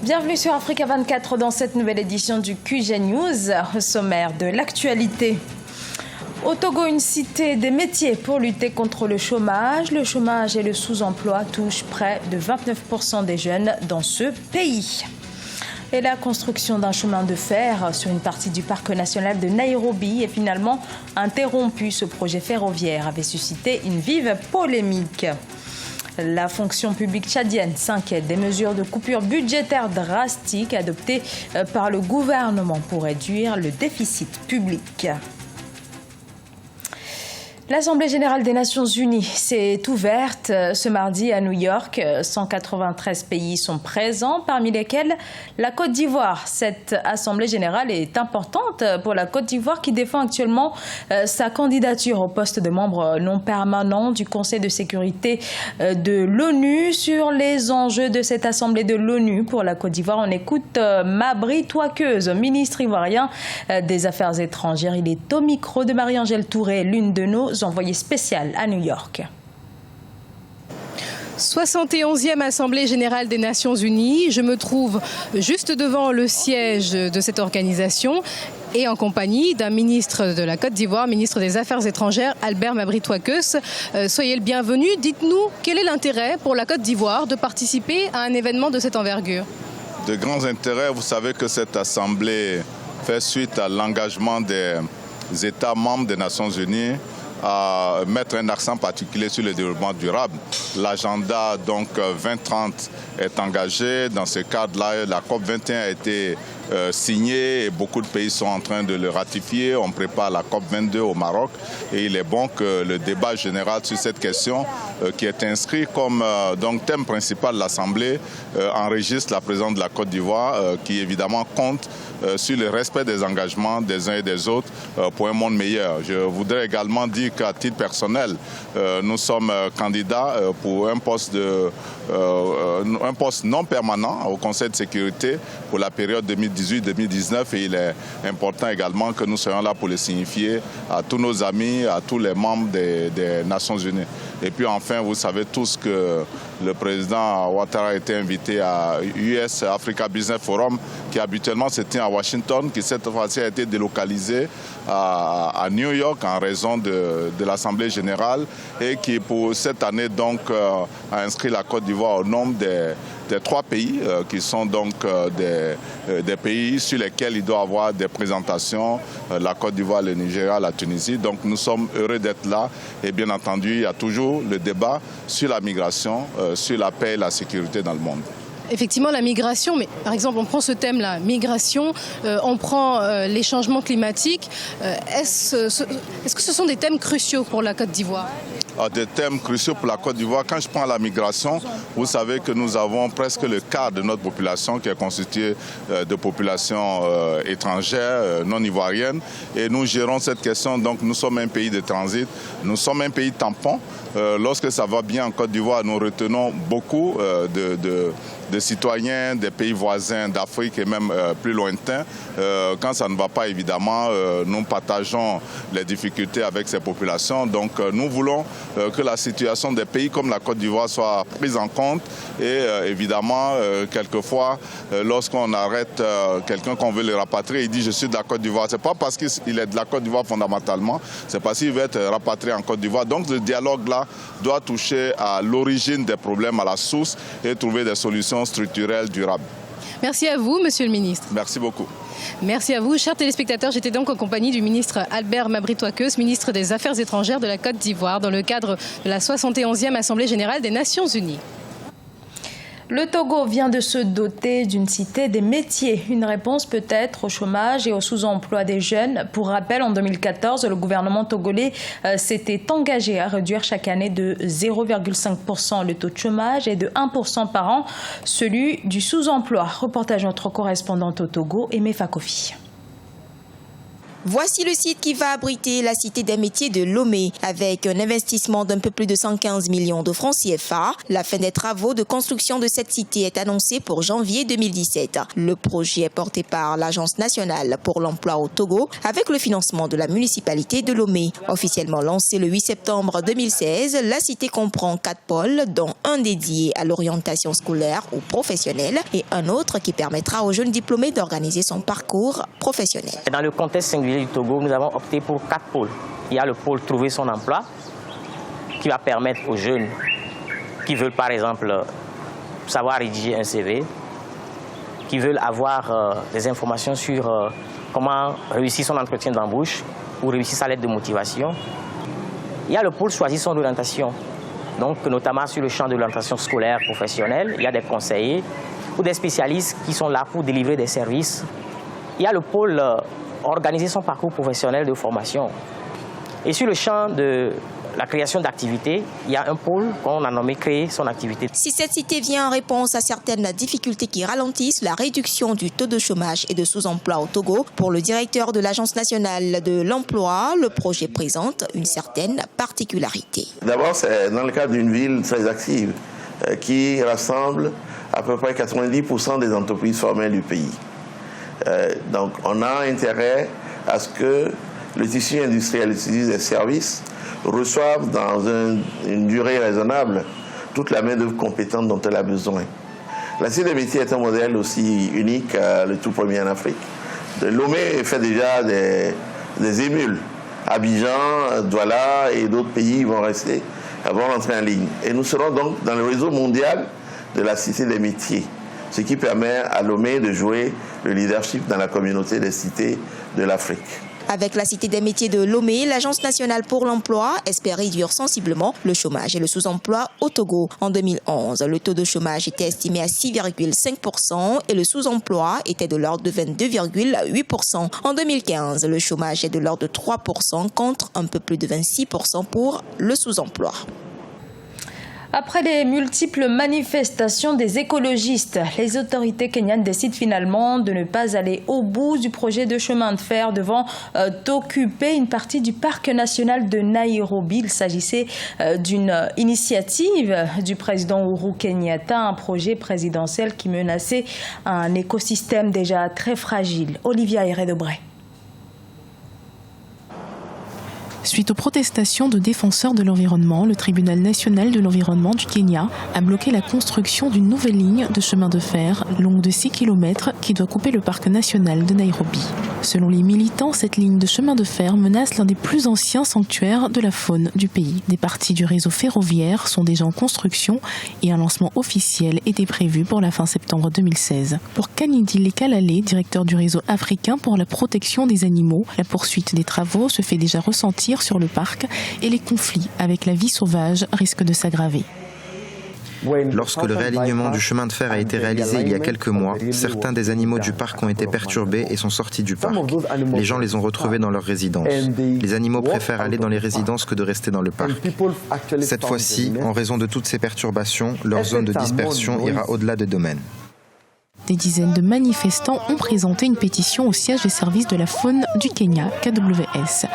Bienvenue sur Africa 24 dans cette nouvelle édition du QG News, au sommaire de l'actualité. Au Togo, une cité des métiers pour lutter contre le chômage. Le chômage et le sous-emploi touchent près de 29% des jeunes dans ce pays. Et la construction d'un chemin de fer sur une partie du parc national de Nairobi est finalement interrompue. Ce projet ferroviaire avait suscité une vive polémique. La fonction publique tchadienne s'inquiète des mesures de coupure budgétaire drastiques adoptées par le gouvernement pour réduire le déficit public. L'Assemblée générale des Nations unies s'est ouverte ce mardi à New York. 193 pays sont présents, parmi lesquels la Côte d'Ivoire. Cette Assemblée générale est importante pour la Côte d'Ivoire qui défend actuellement sa candidature au poste de membre non permanent du Conseil de sécurité de l'ONU. Sur les enjeux de cette Assemblée de l'ONU pour la Côte d'Ivoire, on écoute Mabry Touakeuse, ministre ivoirien des Affaires étrangères. Il est au micro de Marie-Angèle Touré, l'une de nos envoyé spécial à New York. 71e Assemblée générale des Nations unies. Je me trouve juste devant le siège de cette organisation et en compagnie d'un ministre de la Côte d'Ivoire, ministre des Affaires étrangères, Albert Mabry Touakeuse. Soyez le bienvenu. Dites-nous, quel est l'intérêt pour la Côte d'Ivoire de participer à un événement de cette envergure? De grands intérêts. Vous savez que cette Assemblée fait suite à l'engagement des États membres des Nations unies à mettre un accent particulier sur le développement durable. L'agenda donc 2030 est engagé. Dans ce cadre-là, la COP21 a été signée et beaucoup de pays sont en train de le ratifier. On prépare la COP22 au Maroc et il est bon que le débat général sur cette question qui est inscrit comme donc thème principal de l'Assemblée enregistre la présence de la Côte d'Ivoire qui évidemment compte sur le respect des engagements des uns et des autres pour un monde meilleur. Je voudrais également dire qu'à titre personnel, nous sommes candidats pour un poste non permanent au Conseil de sécurité pour la période 2018-2019 et il est important également que nous soyons là pour le signifier à tous nos amis, à tous les membres des Nations Unies. Et puis enfin, vous savez tous que le président Ouattara a été invité à US Africa Business Forum qui habituellement se tient à Washington, qui cette fois-ci a été délocalisé à New York en raison de l'Assemblée générale et qui pour cette année donc a inscrit la Côte d'Ivoire au nombre des 3 pays qui sont donc des pays sur lesquels il doit avoir des présentations, la Côte d'Ivoire, le Nigeria, la Tunisie. Donc nous sommes heureux d'être là et bien entendu il y a toujours le débat sur la migration, sur la paix et la sécurité dans le monde. Effectivement, la migration, mais par exemple, on prend ce thème-là, migration, on prend les changements climatiques. Est-ce que ce sont des thèmes cruciaux pour la Côte d'Ivoire? Des thèmes cruciaux pour la Côte d'Ivoire. Quand je prends la migration, vous savez que nous avons presque le quart de notre population qui est constituée de populations étrangères, non ivoiriennes. Et nous gérons cette question. Donc nous sommes un pays de transit, nous sommes un pays tampon. Lorsque ça va bien en Côte d'Ivoire, nous retenons beaucoup de citoyens des pays voisins d'Afrique et même plus lointains. Quand ça ne va pas, évidemment, nous partageons les difficultés avec ces populations. Donc nous voulons que la situation des pays comme la Côte d'Ivoire soit prise en compte. Et évidemment, quelquefois, lorsqu'on arrête quelqu'un qu'on veut le rapatrier, il dit « je suis de la Côte d'Ivoire ». Ce n'est pas parce qu'il est de la Côte d'Ivoire fondamentalement, c'est parce qu'il veut être rapatrié en Côte d'Ivoire. Donc le dialogue-là doit toucher à l'origine des problèmes, à la source et trouver des solutions structurelles durables. Merci à vous, Monsieur le Ministre. Merci beaucoup. Merci à vous, chers téléspectateurs. J'étais donc en compagnie du ministre Albert Mabry Touakeuse, ministre des Affaires étrangères de la Côte d'Ivoire, dans le cadre de la 71e Assemblée générale des Nations unies. Le Togo vient de se doter d'une cité des métiers. Une réponse peut-être au chômage et au sous-emploi des jeunes. Pour rappel, en 2014, le gouvernement togolais s'était engagé à réduire chaque année de 0,5% le taux de chômage et de 1% par an celui du sous-emploi. Reportage notre correspondante au Togo, Aimé Fakofi. Voici le site qui va abriter la Cité des métiers de Lomé. Avec un investissement d'un peu plus de 115 millions de francs CFA, la fin des travaux de construction de cette cité est annoncée pour janvier 2017. Le projet est porté par l'Agence nationale pour l'emploi au Togo avec le financement de la municipalité de Lomé. Officiellement lancée le 8 septembre 2016, la cité comprend 4 pôles, dont un dédié à l'orientation scolaire ou professionnelle et un autre qui permettra aux jeunes diplômés d'organiser son parcours professionnel. Dans le contexte singulier du Togo, nous avons opté pour 4 pôles. Il y a le pôle Trouver son emploi, qui va permettre aux jeunes qui veulent par exemple savoir rédiger un CV, qui veulent avoir des informations sur comment réussir son entretien d'embauche ou réussir sa lettre de motivation. Il y a le pôle Choisir son orientation, donc notamment sur le champ de l'orientation scolaire professionnelle. Il y a des conseillers ou des spécialistes qui sont là pour délivrer des services. Il y a le pôle Organiser son parcours professionnel de formation. Et sur le champ de la création d'activités, il y a un pôle qu'on a nommé Créer son activité. Si cette cité vient en réponse à certaines difficultés qui ralentissent la réduction du taux de chômage et de sous-emploi au Togo, pour le directeur de l'Agence nationale de l'emploi, le projet présente une certaine particularité. D'abord, c'est dans le cadre d'une ville très active qui rassemble à peu près 90% des entreprises formelles du pays. Donc, on a intérêt à ce que le tissu industriel utilise des services reçoivent dans une durée raisonnable toute la main-d'œuvre compétente dont elle a besoin. La Cité des métiers est un modèle aussi unique, le tout premier en Afrique. Lomé fait déjà des émules. Abidjan, Douala et d'autres pays vont rentrer en ligne. Et nous serons donc dans le réseau mondial de la Cité des métiers, ce qui permet à Lomé de jouer le leadership dans la communauté des cités de l'Afrique. Avec la Cité des métiers de Lomé, l'Agence nationale pour l'emploi espère réduire sensiblement le chômage et le sous-emploi au Togo. En 2011, le taux de chômage était estimé à 6,5% et le sous-emploi était de l'ordre de 22,8%. En 2015, le chômage est de l'ordre de 3% contre un peu plus de 26% pour le sous-emploi. Après les multiples manifestations des écologistes, les autorités kenyanes décident finalement de ne pas aller au bout du projet de chemin de fer devant occuper une partie du parc national de Nairobi. Il s'agissait d'une initiative du président Uhuru Kenyatta, un projet présidentiel qui menaçait un écosystème déjà très fragile. Olivia Héredobray. Suite aux protestations de défenseurs de l'environnement, le tribunal national de l'environnement du Kenya a bloqué la construction d'une nouvelle ligne de chemin de fer longue de 6 km qui doit couper le parc national de Nairobi. Selon les militants, cette ligne de chemin de fer menace l'un des plus anciens sanctuaires de la faune du pays. Des parties du réseau ferroviaire sont déjà en construction et un lancement officiel était prévu pour la fin septembre 2016. Pour Kanidi Lekalale, directeur du réseau africain pour la protection des animaux, la poursuite des travaux se fait déjà ressentir sur le parc et les conflits avec la vie sauvage risquent de s'aggraver. Lorsque le réalignement du chemin de fer a été réalisé il y a quelques mois, certains des animaux du parc ont été perturbés et sont sortis du parc. Les gens les ont retrouvés dans leurs résidences. Les animaux préfèrent aller dans les résidences que de rester dans le parc. Cette fois-ci, en raison de toutes ces perturbations, leur zone de dispersion ira au-delà des domaines. Des dizaines de manifestants ont présenté une pétition au siège des services de la faune du Kenya, KWS.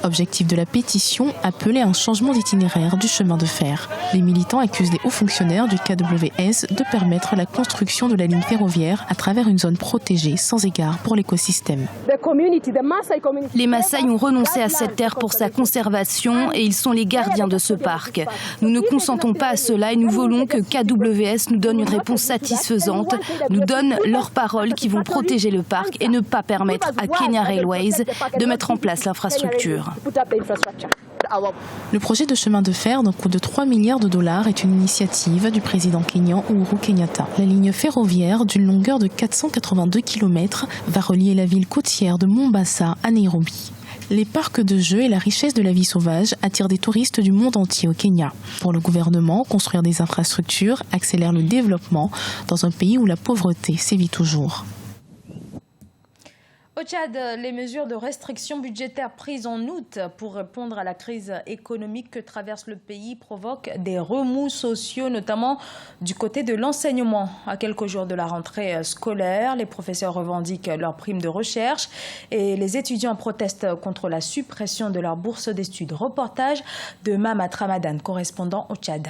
Objectif de la pétition, appeler à un changement d'itinéraire du chemin de fer. Les militants accusent les hauts fonctionnaires du KWS de permettre la construction de la ligne ferroviaire à travers une zone protégée sans égard pour l'écosystème. Les Maasai ont renoncé à cette terre pour sa conservation et ils sont les gardiens de ce parc. Nous ne consentons pas à cela et nous voulons que KWS nous donne une réponse satisfaisante, nous donne leurs paroles qui vont protéger le parc et ne pas permettre à Kenya Railways de mettre en place l'infrastructure. Le projet de chemin de fer d'un coût de 3 milliards de dollars est une initiative du président kenyan Uhuru Kenyatta. La ligne ferroviaire d'une longueur de 482 km va relier la ville côtière de Mombasa à Nairobi. Les parcs de jeux et la richesse de la vie sauvage attirent des touristes du monde entier au Kenya. Pour le gouvernement, construire des infrastructures accélère le développement dans un pays où la pauvreté sévit toujours. Au Tchad, les mesures de restriction budgétaire prises en août pour répondre à la crise économique que traverse le pays provoquent des remous sociaux, notamment du côté de l'enseignement. À quelques jours de la rentrée scolaire, les professeurs revendiquent leurs primes de recherche et les étudiants protestent contre la suppression de leur bourse d'études. Reportage de Mamat Ramadan, correspondant au Tchad.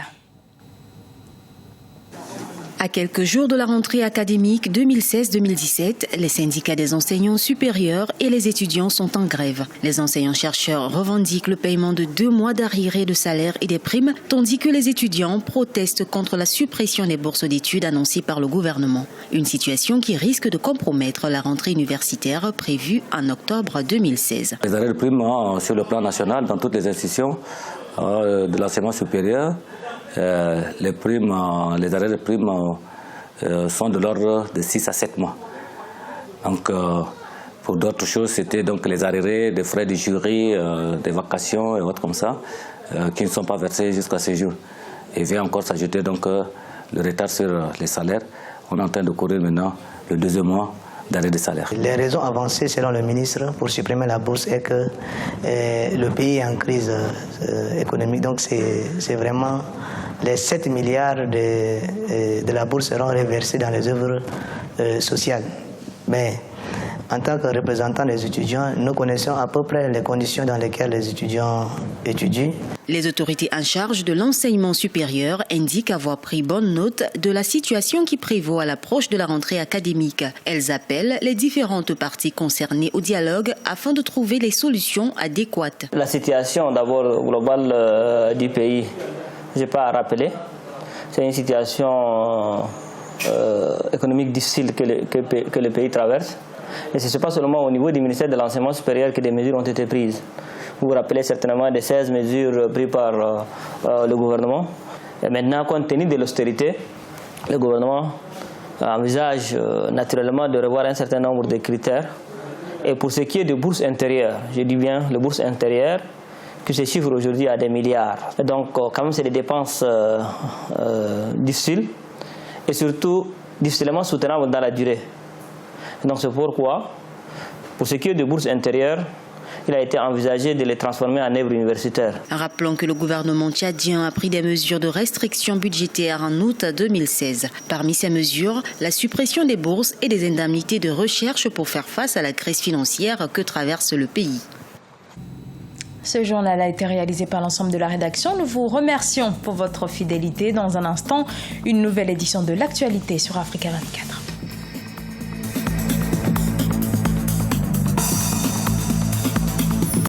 À quelques jours de la rentrée académique 2016-2017, les syndicats des enseignants supérieurs et les étudiants sont en grève. Les enseignants-chercheurs revendiquent le paiement de 2 mois d'arriérés de salaire et des primes, tandis que les étudiants protestent contre la suppression des bourses d'études annoncées par le gouvernement. Une situation qui risque de compromettre la rentrée universitaire prévue en octobre 2016. Les arrêts de primes sur le plan national dans toutes les institutions de l'enseignement supérieur, les arrêts de primes sont de l'ordre de 6 à 7 mois. Donc, pour d'autres choses, c'était donc les arrêts des frais du jury, des vacations et autres comme ça, qui ne sont pas versés jusqu'à ce jour. Et vient encore s'ajouter donc le retard sur les salaires. On est en train de courir maintenant le 2e mois d'arrêt de salaire. Les raisons avancées selon le ministre pour supprimer la bourse est que le pays est en crise économique. Donc c'est vraiment les 7 milliards de la bourse seront reversés dans les œuvres sociales. Mais en tant que représentants des étudiants, nous connaissons à peu près les conditions dans lesquelles les étudiants étudient. Les autorités en charge de l'enseignement supérieur indiquent avoir pris bonne note de la situation qui prévaut à l'approche de la rentrée académique. Elles appellent les différentes parties concernées au dialogue afin de trouver les solutions adéquates. La situation d'abord globale du pays, je n'ai pas à rappeler. C'est une situation économique difficile que le pays traverse. Et ce n'est pas seulement au niveau du ministère de l'Enseignement supérieur que des mesures ont été prises. Vous vous rappelez certainement des 16 mesures prises par le gouvernement. Et maintenant, compte tenu de l'austérité, le gouvernement envisage naturellement de revoir un certain nombre de critères. Et pour ce qui est de bourses intérieures, je dis bien les bourses intérieures, qui se chiffrent aujourd'hui à des milliards. Et donc, quand même, c'est des dépenses difficiles et surtout difficilement soutenables dans la durée. Donc c'est pourquoi, pour ce qui est de bourses intérieures, il a été envisagé de les transformer en œuvres universitaires. Rappelons que le gouvernement tchadien a pris des mesures de restriction budgétaire en août 2016. Parmi ces mesures, la suppression des bourses et des indemnités de recherche pour faire face à la crise financière que traverse le pays. Ce journal a été réalisé par l'ensemble de la rédaction. Nous vous remercions pour votre fidélité. Dans un instant, une nouvelle édition de l'actualité sur Africa 24.